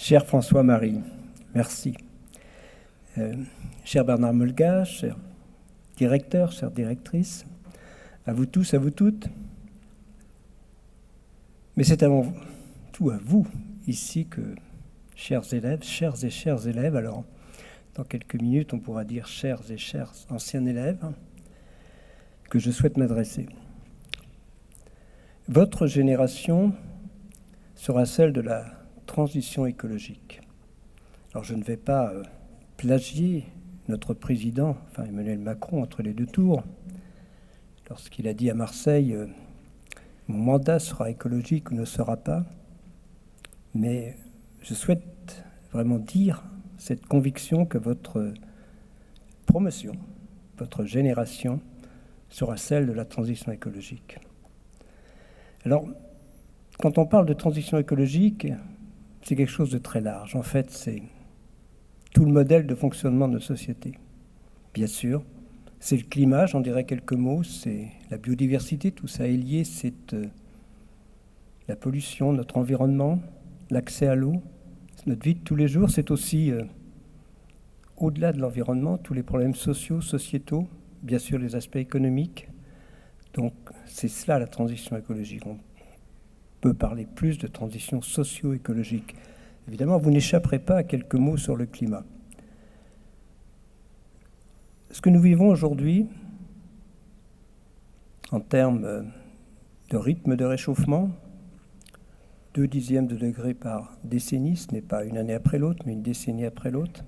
Cher François-Marie, merci. Cher Bernard Molga, cher directeur, chère directrice, à vous tous, à vous toutes. Mais c'est avant tout à vous, ici, que, chers et chers élèves, alors dans quelques minutes on pourra dire chers et chers anciens élèves, que je souhaite m'adresser. Votre génération sera celle de la transition écologique. Alors je ne vais pas plagier notre président, Emmanuel Macron, entre les deux tours, lorsqu'il a dit à Marseille « Mon mandat sera écologique ou ne sera pas », mais je souhaite vraiment dire cette conviction que votre promotion, votre génération, sera celle de la transition écologique. Alors, quand on parle de transition écologique, c'est quelque chose de très large. En fait, c'est tout le modèle de fonctionnement de nos sociétés. Bien sûr, c'est le climat, j'en dirai quelques mots, c'est la biodiversité, tout ça est lié, c'est la pollution, notre environnement, l'accès à l'eau, c'est notre vie de tous les jours, c'est aussi, au-delà de l'environnement, tous les problèmes sociaux, sociétaux, bien sûr les aspects économiques. Donc c'est cela la transition écologique. On peut parler plus de transition socio-écologique. Évidemment, vous n'échapperez pas à quelques mots sur le climat. Ce que nous vivons aujourd'hui, en termes de rythme de réchauffement, 0,2 degré par décennie, ce n'est pas une année après l'autre, mais une décennie après l'autre.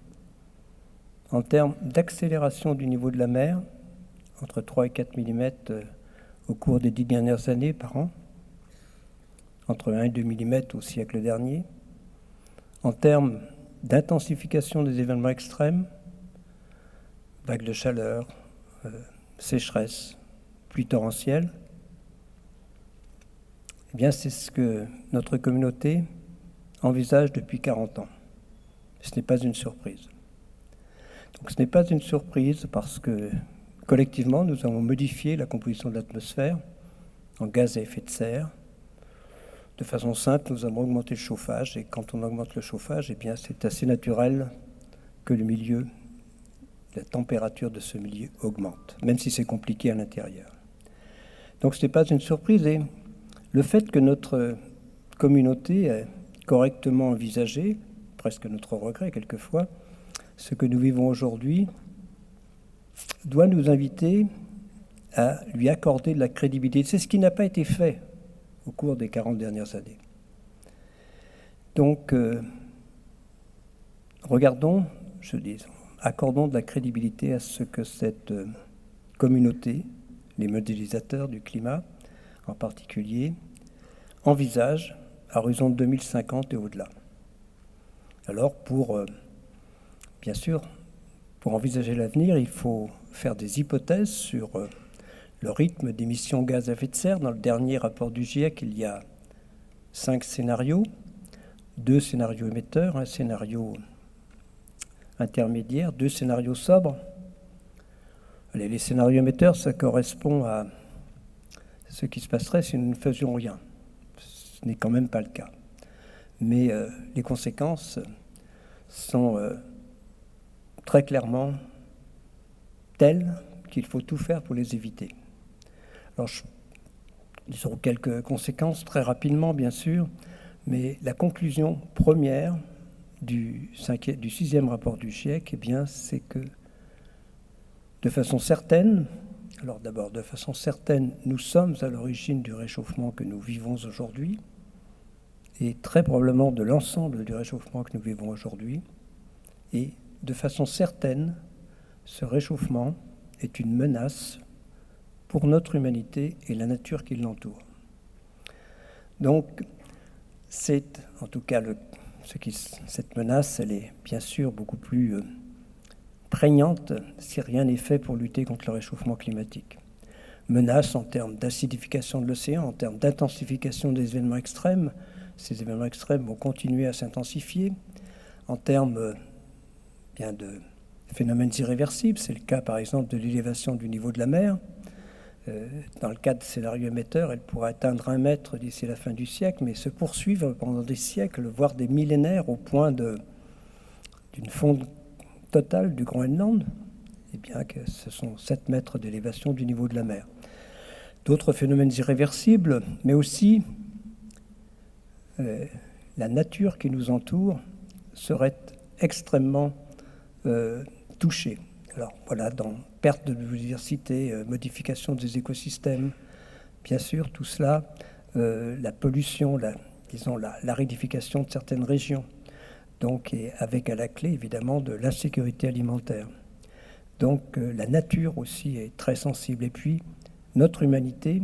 En termes d'accélération du niveau de la mer, entre 3 et 4 mm au cours des 10 dernières années par an, entre 1 et 2 mm au siècle dernier. En termes d'intensification des événements extrêmes, vagues de chaleur, sécheresse, pluie torrentielle, eh bien c'est ce que notre communauté envisage depuis 40 ans. Ce n'est pas une surprise. Donc ce n'est pas une surprise parce que collectivement, nous avons modifié la composition de l'atmosphère en gaz à effet de serre. De façon simple, nous avons augmenté le chauffage, et quand on augmente le chauffage, eh bien, c'est assez naturel que la température de ce milieu augmente, même si c'est compliqué à l'intérieur. Donc ce n'est pas une surprise, et le fait que notre communauté ait correctement envisagé, presque notre regret quelquefois, ce que nous vivons aujourd'hui, doit nous inviter à lui accorder de la crédibilité. C'est ce qui n'a pas été fait au cours des 40 dernières années. Donc, accordons de la crédibilité à ce que cette communauté, les modélisateurs du climat en particulier, envisagent à horizon de 2050 et au-delà. Alors, bien sûr, pour envisager l'avenir, il faut faire des hypothèses sur le rythme d'émissions de gaz à effet de serre. Dans le dernier rapport du GIEC, il y a 5 scénarios, 2 scénarios émetteurs, un scénario intermédiaire, 2 scénarios sobres. Allez, les scénarios émetteurs, ça correspond à ce qui se passerait si nous ne faisions rien. Ce n'est quand même pas le cas. Mais les conséquences sont très clairement telles qu'il faut tout faire pour les éviter. Alors, disons quelques conséquences très rapidement, bien sûr, mais la conclusion première du 6e rapport du GIEC, eh bien, c'est que de façon certaine, alors d'abord, de façon certaine, nous sommes à l'origine du réchauffement que nous vivons aujourd'hui, et très probablement de l'ensemble du réchauffement que nous vivons aujourd'hui, et de façon certaine, ce réchauffement est une menace pour notre humanité et la nature qui l'entoure. Donc, c'est en tout cas cette menace, elle est bien sûr beaucoup plus prégnante si rien n'est fait pour lutter contre le réchauffement climatique. Menace en termes d'acidification de l'océan, en termes d'intensification des événements extrêmes. Ces événements extrêmes vont continuer à s'intensifier. En termes de phénomènes irréversibles, c'est le cas par exemple de l'élévation du niveau de la mer, Dans le cas de scénario émetteur, elle pourrait atteindre 1 mètre d'ici la fin du siècle, mais se poursuivre pendant des siècles, voire des millénaires, au point d'une fonte totale du Groenland, et bien que ce sont 7 mètres d'élévation du niveau de la mer. D'autres phénomènes irréversibles, mais aussi la nature qui nous entoure serait extrêmement touchée. Alors voilà, dans perte de biodiversité, modification des écosystèmes, bien sûr, tout cela, la pollution, l'aridification de certaines régions, donc, et avec à la clé, évidemment, de l'insécurité alimentaire. Donc, la nature aussi est très sensible. Et puis, notre humanité,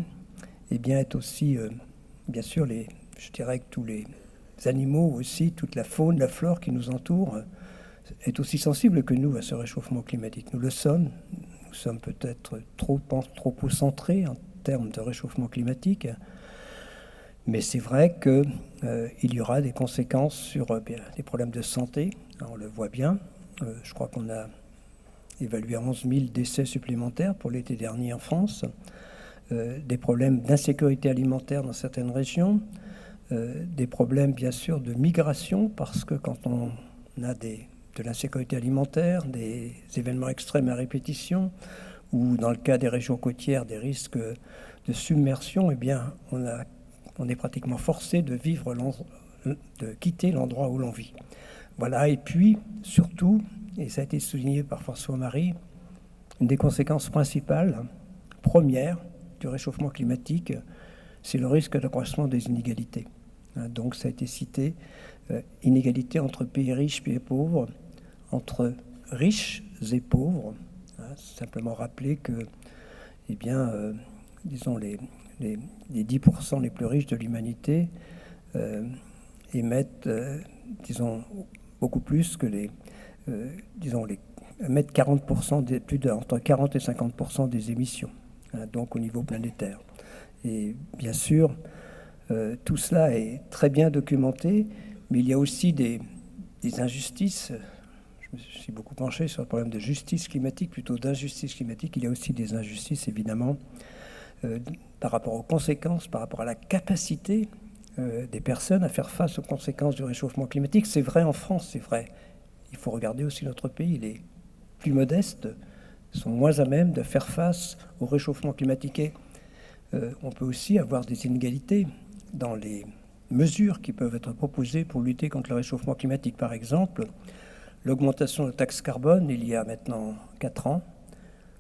eh bien, est aussi, bien sûr, je dirais que tous les animaux aussi, toute la faune, la flore qui nous entoure, est aussi sensible que nous à ce réchauffement climatique. Nous le sommes. Nous sommes peut-être trop centrés en termes de réchauffement climatique. Mais c'est vrai qu'il y aura des conséquences sur des problèmes de santé. On le voit bien. Je crois qu'on a évalué à 11 000 décès supplémentaires pour l'été dernier en France. Des problèmes d'insécurité alimentaire dans certaines régions. Des problèmes, bien sûr, de migration, parce que quand on a de l'insécurité alimentaire, des événements extrêmes à répétition, ou dans le cas des régions côtières, des risques de submersion, eh bien, on est pratiquement forcé de quitter l'endroit où l'on vit. Voilà, et puis, surtout, et ça a été souligné par François-Marie, une des conséquences principales, premières, du réchauffement climatique, c'est le risque d'accroissement des inégalités. Donc, ça a été cité, inégalités entre pays riches et pauvres, entre riches et pauvres. Simplement rappeler que, eh bien, disons, les 10% les plus riches de l'humanité émettent, disons, beaucoup plus que émettent 40%, entre 40 et 50% des émissions, donc au niveau planétaire. Et bien sûr, tout cela est très bien documenté, mais il y a aussi des injustices. Je me suis beaucoup penché sur le problème de justice climatique, plutôt d'injustice climatique. Il y a aussi des injustices, évidemment, par rapport aux conséquences, par rapport à la capacité des personnes à faire face aux conséquences du réchauffement climatique. C'est vrai en France, c'est vrai. Il faut regarder aussi notre pays. Les plus modestes sont moins à même de faire face au réchauffement climatique. Et on peut aussi avoir des inégalités dans les mesures qui peuvent être proposées pour lutter contre le réchauffement climatique. Par exemple, l'augmentation de la taxe carbone, il y a maintenant 4 ans,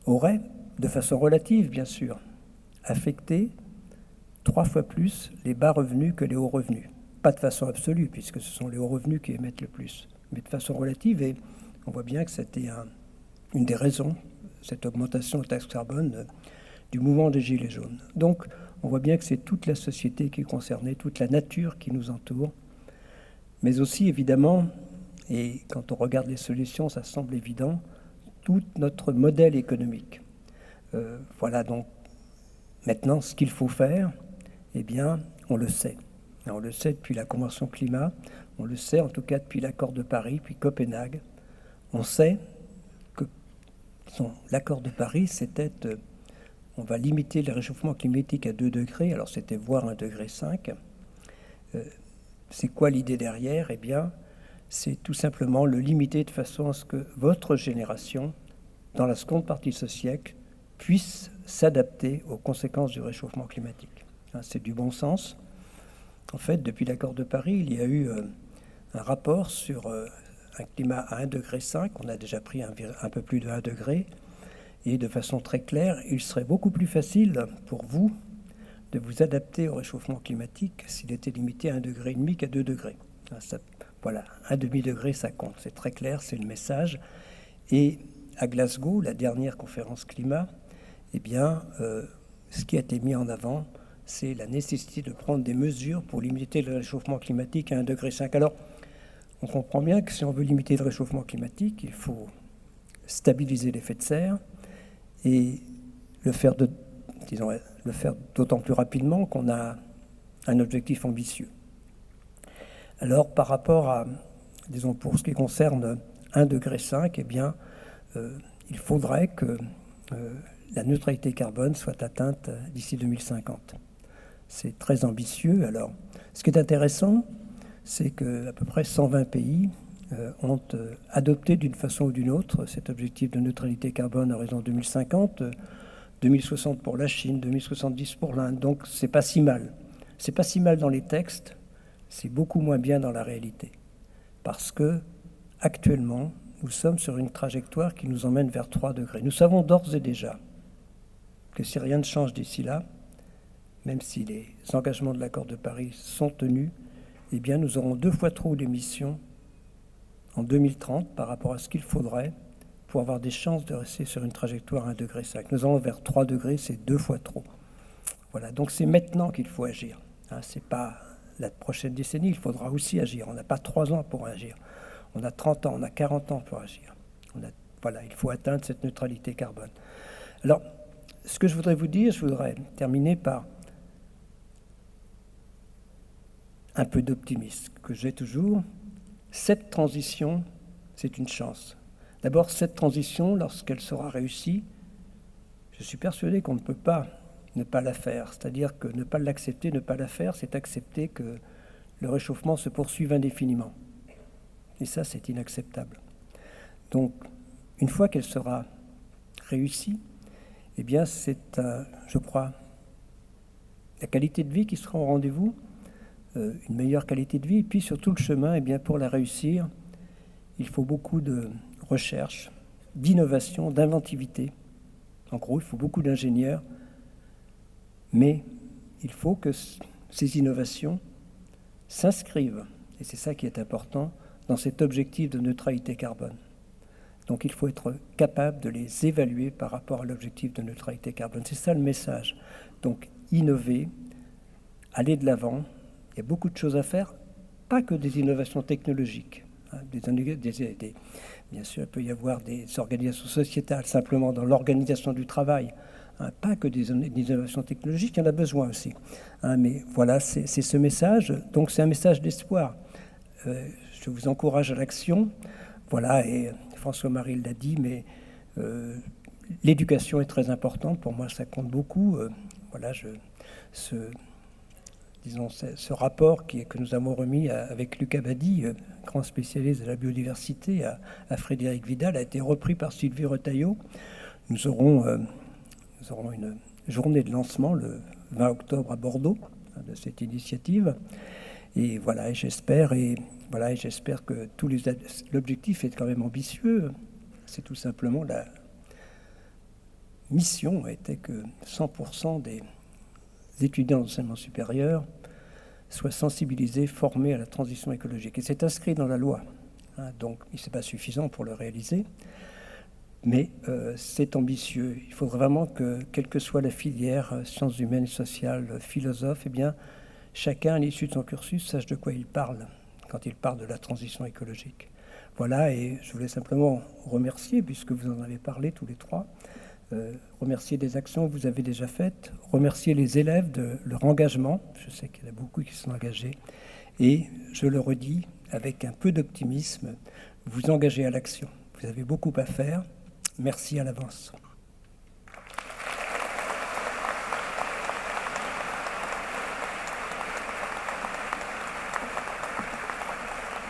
aurait, de façon relative bien sûr, affecté 3 fois plus les bas revenus que les hauts revenus. Pas de façon absolue, puisque ce sont les hauts revenus qui émettent le plus, mais de façon relative. Et on voit bien que c'était une des raisons, cette augmentation de la taxe carbone, du mouvement des Gilets jaunes. Donc, on voit bien que c'est toute la société qui est concernée, toute la nature qui nous entoure, mais aussi, évidemment, et quand on regarde les solutions, ça semble évident, tout notre modèle économique. Voilà, donc, maintenant, ce qu'il faut faire, eh bien, on le sait. On le sait depuis la Convention climat, on le sait en tout cas depuis l'accord de Paris, puis Copenhague. On sait que l'accord de Paris, c'était on va limiter le réchauffement climatique à 2 degrés, alors c'était voire 1,5 degré. C'est quoi l'idée derrière? Eh bien, c'est tout simplement le limiter de façon à ce que votre génération, dans la seconde partie de ce siècle, puisse s'adapter aux conséquences du réchauffement climatique. C'est du bon sens. En fait, depuis l'accord de Paris, il y a eu un rapport sur un climat à 1,5 degré. On a déjà pris un peu plus de 1 degré. Et de façon très claire, il serait beaucoup plus facile pour vous de vous adapter au réchauffement climatique s'il était limité à 1,5 degré qu'à 2 degrés. Voilà, 1,5 degré, ça compte. C'est très clair, c'est le message. Et à Glasgow, la dernière conférence climat, eh bien, ce qui a été mis en avant, c'est la nécessité de prendre des mesures pour limiter le réchauffement climatique à 1,5 degré. Alors, on comprend bien que si on veut limiter le réchauffement climatique, il faut stabiliser l'effet de serre et le faire d'autant plus rapidement qu'on a un objectif ambitieux. Alors, par rapport à, disons, pour ce qui concerne 1,5 degré, eh bien, il faudrait que la neutralité carbone soit atteinte d'ici 2050. C'est très ambitieux. Alors, ce qui est intéressant, c'est qu'à peu près 120 pays ont adopté d'une façon ou d'une autre cet objectif de neutralité carbone à horizon 2050, 2060 pour la Chine, 2070 pour l'Inde. Donc, c'est pas si mal. C'est pas si mal dans les textes, c'est beaucoup moins bien dans la réalité. Parce que, actuellement, nous sommes sur une trajectoire qui nous emmène vers 3 degrés. Nous savons d'ores et déjà que si rien ne change d'ici là, même si les engagements de l'accord de Paris sont tenus, eh bien, nous aurons 2 fois trop d'émissions en 2030 par rapport à ce qu'il faudrait pour avoir des chances de rester sur une trajectoire à 1,5 degré. Nous allons vers 3 degrés, c'est 2 fois trop. Voilà, donc c'est maintenant qu'il faut agir. C'est pas la prochaine décennie, il faudra aussi agir. On n'a pas 3 ans pour agir. On a 30 ans, on a 40 ans pour agir. Voilà, il faut atteindre cette neutralité carbone. Alors, ce que je voudrais vous dire, je voudrais terminer par un peu d'optimisme que j'ai toujours. Cette transition, c'est une chance. D'abord, cette transition, lorsqu'elle sera réussie, je suis persuadé qu'on ne peut pas ne pas la faire. C'est-à-dire que ne pas l'accepter, ne pas la faire, c'est accepter que le réchauffement se poursuive indéfiniment. Et ça, c'est inacceptable. Donc, une fois qu'elle sera réussie, eh bien, c'est, je crois, la qualité de vie qui sera au rendez-vous, une meilleure qualité de vie. Et puis, sur tout le chemin, eh bien, pour la réussir, il faut beaucoup de recherche, d'innovation, d'inventivité. En gros, il faut beaucoup d'ingénieurs, mais il faut que ces innovations s'inscrivent, et c'est ça qui est important, dans cet objectif de neutralité carbone. Donc il faut être capable de les évaluer par rapport à l'objectif de neutralité carbone. C'est ça le message. Donc innover, aller de l'avant. Il y a beaucoup de choses à faire, pas que des innovations technologiques. Bien sûr, il peut y avoir des organisations sociétales, simplement dans l'organisation du travail. Pas que des innovations technologiques, il y en a besoin aussi. Mais voilà, c'est ce message. Donc c'est un message d'espoir. Je vous encourage à l'action. Voilà, et François-Marie l'a dit, mais l'éducation est très importante. Pour moi, ça compte beaucoup. Voilà, ce rapport que nous avons remis avec Luc Abadie, grand spécialiste de la biodiversité, à Frédéric Vidal, a été repris par Sylvie Retailleau. Nous aurons une journée de lancement le 20 octobre à Bordeaux de cette initiative. Et voilà, et j'espère que l'objectif est quand même ambitieux. C'est tout simplement la mission était que 100% des étudiants d'enseignement supérieur soient sensibilisés, formés à la transition écologique. Et c'est inscrit dans la loi. Donc, ce n'est pas suffisant pour le réaliser. Mais c'est ambitieux. Il faudrait vraiment que, quelle que soit la filière, sciences humaines et sociales, philosophe, eh bien, chacun, à l'issue de son cursus, sache de quoi il parle quand il parle de la transition écologique. Voilà, et je voulais simplement remercier, puisque vous en avez parlé tous les trois, remercier des actions que vous avez déjà faites, remercier les élèves de leur engagement. Je sais qu'il y en a beaucoup qui sont engagés. Et je le redis, avec un peu d'optimisme, vous engagez à l'action. Vous avez beaucoup à faire. Merci à l'avance.